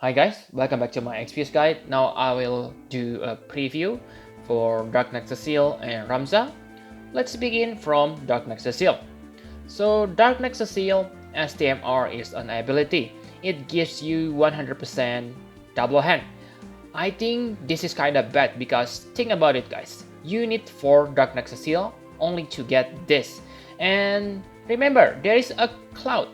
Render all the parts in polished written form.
Hi guys, welcome back to my XPS guide. Now I will do a preview for Dark Knight Cecil and Ramza. Let's begin from Dark Knight Cecil. So Dark Knight Cecil STMR is an ability. It gives you 100% double hand. I think this is kinda bad because think about it guys. You need 4 Dark Knight Cecil only to get this. And remember, there is a Cloud.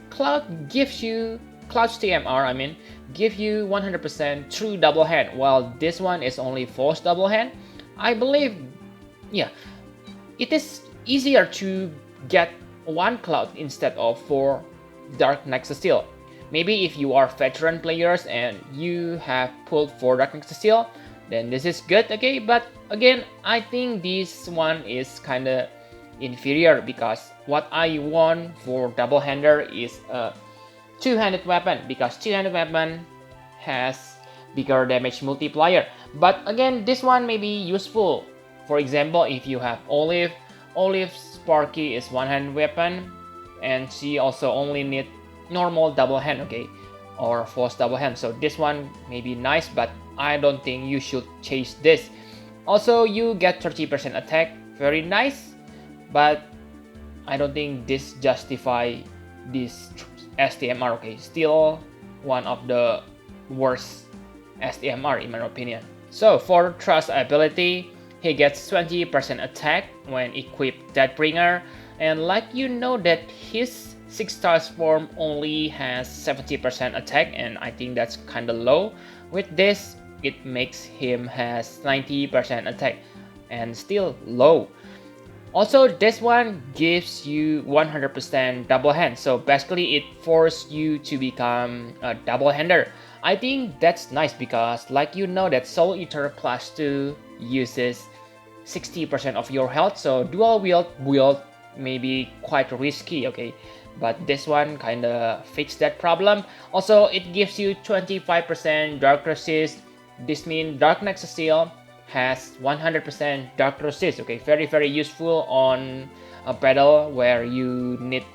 Cloud's TMR, give you 100% true double hand, while this one is only false double hand. I believe, yeah, it is easier to get 1 Cloud instead of 4 Dark Knight Cecil. Maybe if you are veteran players and you have pulled 4 Dark Knight Cecil, then this is good, okay? But again, I think this one is kinda inferior because what I want for double hander is a two-handed weapon, because two-handed weapon has bigger damage multiplier. But again, this one may be useful. For example, if you have Olive Sparky is one-handed weapon, and she also only need normal double hand, okay, or false double hand. So this one may be nice, but I don't think you should chase this. Also, you get 30% attack, very nice, but I don't think this justify this STMR, okay. Still one of the worst STMR in my opinion. So for Trust ability, he gets 20% attack when equipped Deathbringer, and like you know that his 6-star form only has 70% attack, and I think that's kinda low. With this, it makes him has 90% attack and still low. Also, this one gives you 100% double hand, so basically it forces you to become a double hander. I think that's nice because like you know that Soul Eater class 2 uses 60% of your health, so dual wield may be quite risky, okay? But this one kinda fixed that problem. Also, it gives you 25% Dark Resist. This means Dark Knight Cecil has 100% Dark Resist, okay? Very useful on a battle where you need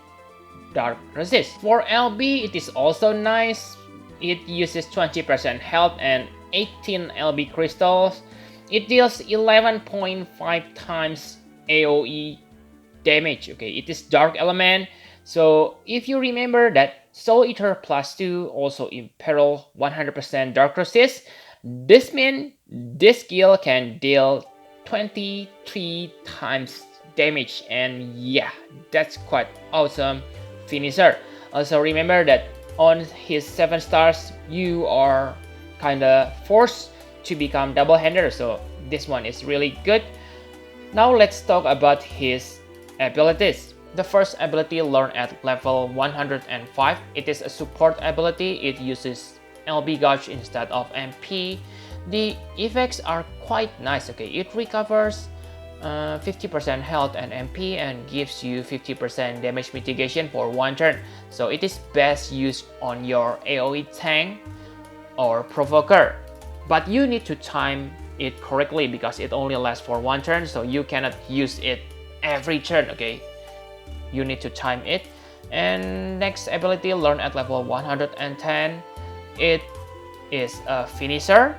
Dark Resist. For LB, it is also nice. It uses 20% health and 18 LB crystals. It deals 11.5 times AoE damage, okay? It is Dark Element. So if you remember that Soul Eater plus 2 also imperil 100% Dark Resist, this means this skill can deal 23 times damage, and yeah, that's quite awesome finisher. Also remember that on his 7 stars, you are kinda forced to become double hander, so this one is really good. Now let's talk about his abilities. The first ability learned at level 105. It is a support ability. It uses LB Gauge instead of MP. The effects are quite nice, okay. It recovers 50% health and MP and gives you 50% damage mitigation for 1 turn. So it is best used on your AoE tank or provoker. But you need to time it correctly because it only lasts for 1 turn, so you cannot use it every turn, okay. You need to time it. And next ability learned at level 110. It is a finisher.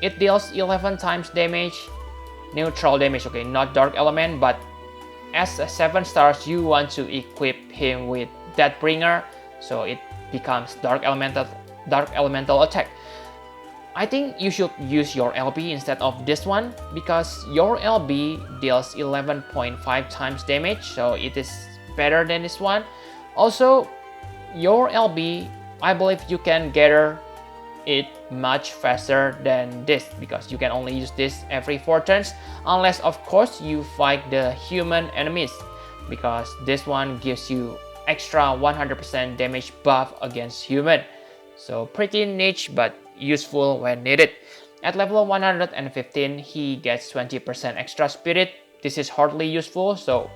It deals 11 times damage, neutral damage, okay, not Dark Element, but as a 7 stars, you want to equip him with Deathbringer, so it becomes Dark Elemental attack. I think you should use your LB instead of this one because your LB deals 11.5 times damage, so it is better than this one. Also, your LB, I believe you can gather it much faster than this because you can only use this every 4 turns, unless of course you fight the human enemies, because this one gives you extra 100% damage buff against human. So pretty niche but useful when needed. At level 115, he gets 20% extra spirit. This is hardly useful, so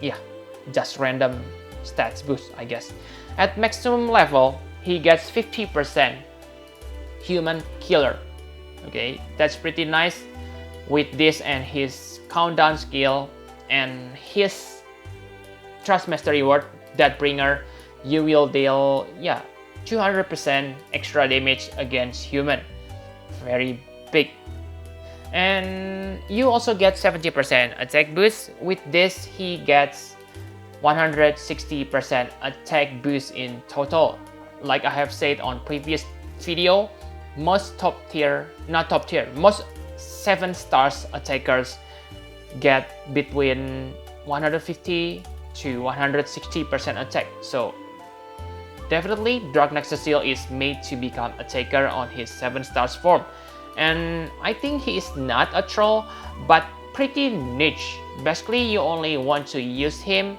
yeah, just random stats boost, I guess. At maximum level, he gets 50% human killer, okay. That's pretty nice. With this and his countdown skill and his Trust Master reward, Deathbringer, you will deal 200% extra damage against human. Very big. And you also get 70% attack boost. With this, he gets 160% attack boost in total. Like I have said on previous video, most most 7 stars attackers get between 150 to 160% attack. So definitely Dark Knight Cecil is made to become attacker on his 7 stars form. And I think he is not a troll, but pretty niche. Basically, you only want to use him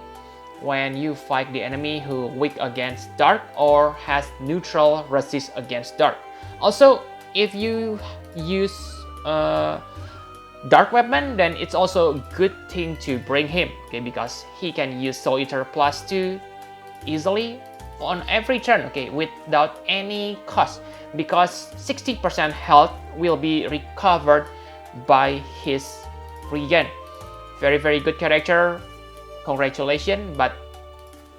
when you fight the enemy who weak against dark or has neutral resist against dark. Also, if you use dark weapon, then it's also a good thing to bring him, okay, because he can use Soul Eater +2 easily on every turn, okay, without any cost, because 60% health will be recovered by his regen. Very good character. Congratulations, but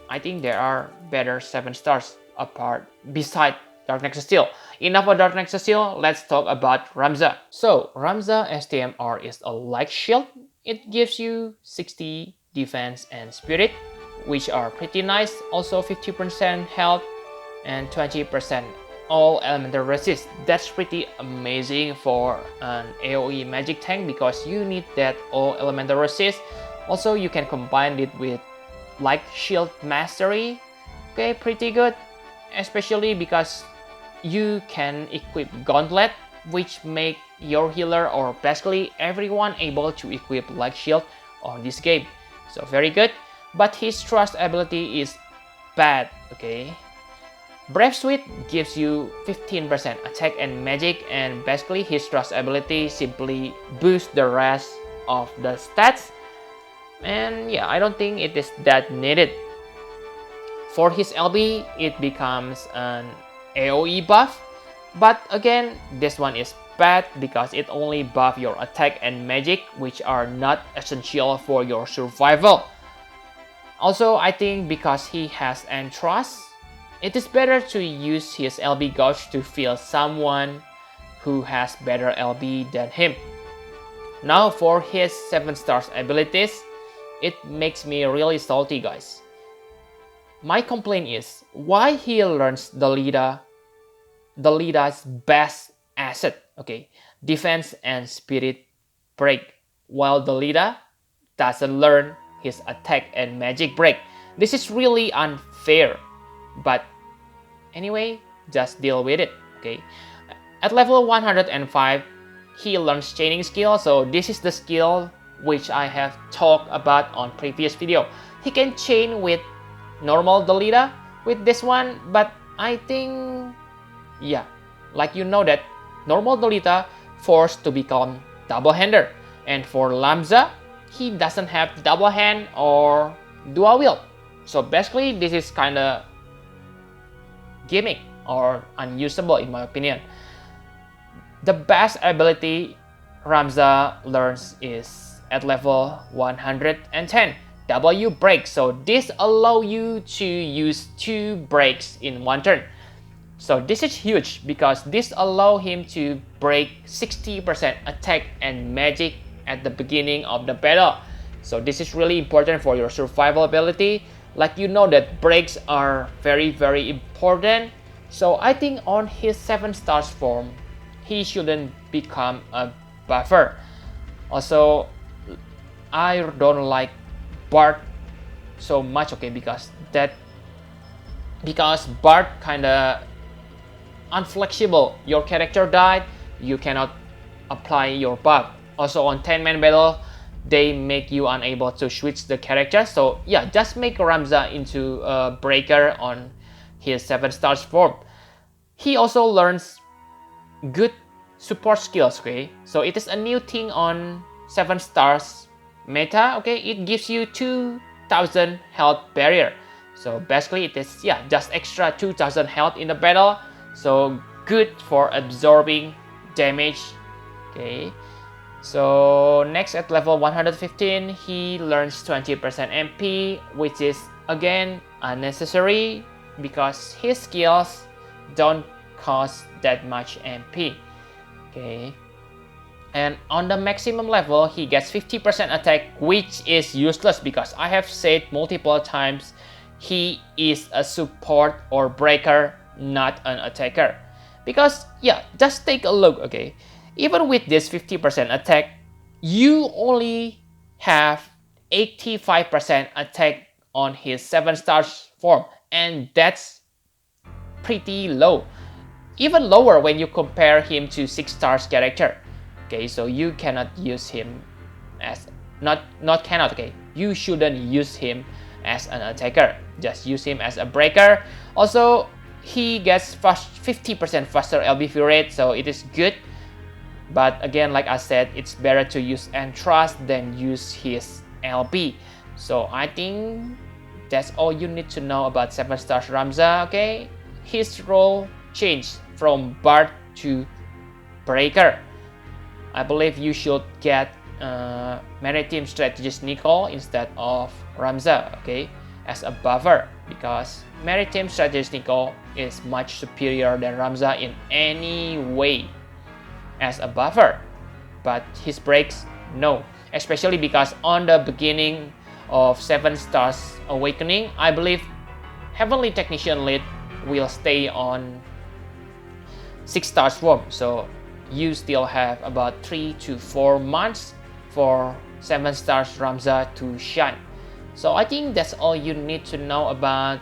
I think there are better 7 stars apart beside Dark Knight Cecil. Enough of Dark Knight Cecil, let's talk about Ramza. So Ramza STMR is a light shield. It gives you 60 defense and spirit, which are pretty nice. Also 50% health and 20% all elemental resist. That's pretty amazing for an AoE magic tank because you need that all elemental resist. Also, you can combine it with Light Shield Mastery. Okay, pretty good, especially because you can equip Gauntlet, which make your healer or basically everyone able to equip Light Shield on this game. So very good, but his Trust ability is bad, okay? Brave Sweet gives you 15% attack and magic, and basically his Trust ability simply boosts the rest of the stats. And yeah, I don't think it is that needed. For his LB, it becomes an AoE buff, but again, this one is bad because it only buffs your attack and magic, which are not essential for your survival. Also, I think because he has Trust, it is better to use his LB gauge to fill someone who has better LB than him. Now for his 7 stars abilities, it makes me really salty, guys. My complaint is why he learns the Lita's best asset, okay, defense and spirit break, while the Lita doesn't learn his attack and magic break. This is really unfair, but anyway, just deal with it, okay. At level 105, he learns chaining skill, so this is the skill which I have talked about on previous video. He can chain with normal Delita with this one, but I think, yeah, like you know that normal Delita forced to become double-hander, and for Ramza, he doesn't have double hand or dual wield. So basically, this is kinda gimmick or unusable in my opinion. The best ability Ramza learns is at level 110, W break. So this allows you to use 2 breaks in one turn. So this is huge because this allows him to break 60% attack and magic at the beginning of the battle. So this is really important for your survival ability. Like you know that breaks are very important. So I think on his 7 stars form, he shouldn't become a buffer. Also, I don't like Bart so much, okay, because Bart kinda unflexible. Your character died, you cannot apply your buff. Also on 10-man battle, they make you unable to switch the character. So yeah, just make Ramza into a breaker on his 7 stars form. He also learns good support skills, okay? So it is a new thing on 7 stars meta, okay? It gives you 2000 health barrier. So basically it is, yeah, just extra 2000 health in the battle. So good for absorbing damage, okay? So next at level 115, he learns 20% MP, which is again unnecessary because his skills don't cost that much MP. Okay. And on the maximum level, he gets 50% attack, which is useless because I have said multiple times he is a support or breaker, not an attacker. Because yeah, just take a look, okay? Even with this 50% attack, you only have 85% attack on his 7-star form, and that's pretty low. Even lower when you compare him to 6-star character. Okay, so you cannot use him as not cannot, okay, you shouldn't use him as an attacker, just use him as a breaker. Also, he gets 50% faster LBV rate, so it is good. But again, like I said, it's better to use Entrust than use his LB. So I think that's all you need to know about 7-star Ramza. Okay, his role changed from Bard to Breaker. I believe you should get Maritime Strategist Nicole instead of Ramza, okay, as a buffer, because Maritime Strategist Nicole is much superior than Ramza in any way as a buffer. But his breaks, no, especially because on the beginning of 7 Stars Awakening, I believe Heavenly Technician Lead will stay on 6-star form, so you still have about 3 to 4 months for 7 stars Ramza to shine. So I think that's all you need to know about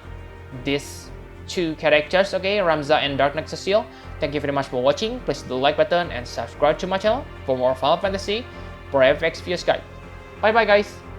these two characters, okay, Ramza and Dark Knight Cecil. Thank you very much for watching. Please hit the like button and subscribe to my channel for more Final Fantasy for FX Views Guide. Bye bye guys.